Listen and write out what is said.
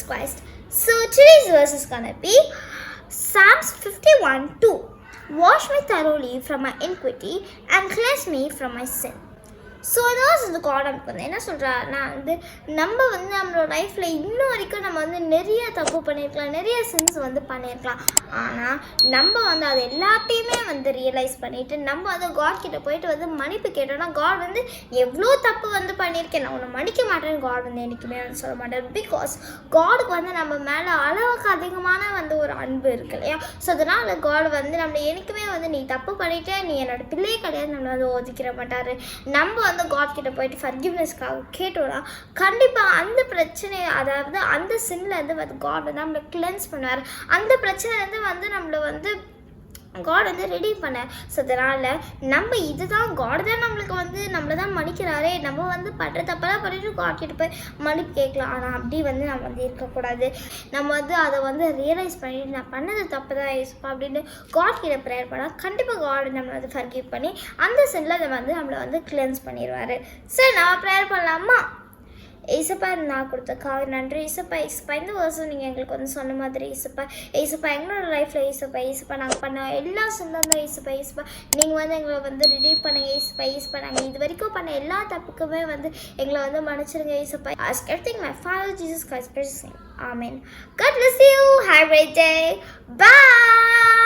Jesus Christ. So today's verse is gonna be Psalms 51:2. Wash me thoroughly from my iniquity and cleanse me from my sin. So அதான் இந்த God நமக்கு வந்து என்ன சொல்கிறாருன்னா நம்ம நம்மளோட லைஃப்பில் இன்னும் வரைக்கும் நம்ம நிறைய தப்பு பண்ணியிருக்கலாம், நிறைய சின்ஸ் பண்ணியிருக்கலாம். ஆனால் நம்ம அது எல்லாத்தையுமே ரியலைஸ் பண்ணிவிட்டு நம்ம காட் கிட்ட போயிட்டு மன்னிப்பு கேட்டோம்னா காட் எவ்வளோ தப்பு பண்ணியிருக்கேன், நான் உன்னை மன்னிக்க மாட்டேன்னு காட் என்றைக்குமே சொல்ல மாட்டேன். பிகாஸ் காடுக்கு நம்ம மேலே அளவுக்கு அதிகமான ஒரு அன்பு இருக்கு இல்லையா. ஸோ அதனால் காட் நம்மளை எனக்குமே நீ தப்பு பண்ணிவிட்டு நீ என்னோட பிள்ளையே கிடையாது நம்மளை ஒதுக்கிற மாட்டார். நம்ம காட் கிட்ட போயிட்டு ஃபர்கிவ்னஸ்க்காக கேட்டோம்னா கண்டிப்பாக அந்த பிரச்சனை, அதாவது அந்த சின்லேருந்து காட் நம்மளை கிளென்ஸ் பண்ணுவார். அந்த பிரச்சனைலேருந்து நம்மளை காட் ரெடி பண்ண. ஸோ அதனால் நம்ம இதுதான் காட் தான் நம்மளுக்கு நம்மளை தான் மன்னிக்கிறாரே, நம்ம படுற தப்பெல்லாம் பண்ணிட்டு காட் கிட்ட போய் மன்னிப்பு கேட்கலாம். ஆனால் அப்படி நம்ம இருக்கக்கூடாது. நம்ம அதை ரியலைஸ் பண்ணிட்டு நான் பண்ணது தப்பு தான் ஏசுப்பா அப்படின்னு காட் கிட்ட ப்ரேயர் பண்ணால் கண்டிப்பாக காட் நம்மளை ஃபர்கிவ் பண்ணி அந்த சின்னில் நம்மளை கிளென்ஸ் பண்ணிடுவார். சரி, நான் ப்ரேயர் பண்ணலாமா? ஏசப்பா நான் கொடுத்தக்காக நன்றி ஏசப்பா. ஏசப்பா இந்த வருஷம் நீங்கள் எங்களுக்கு சொன்ன மாதிரி ஏசப்பா எங்களோட லைஃப்பில் ஏசப்பா நாங்கள் பண்ண எல்லா சொந்தம் தான் ஏசப்பா நீங்கள் எங்களை ரிலீவ் பண்ணுங்க ஏசப்பா நாங்கள் இது வரைக்கும் பண்ண எல்லா தப்புக்குமே எங்களை மன்னிச்சிருங்க ஏசப்பா. Ask everything my Father Jesus Christ precious name. Amen. God bless you. Have a great day. Bye.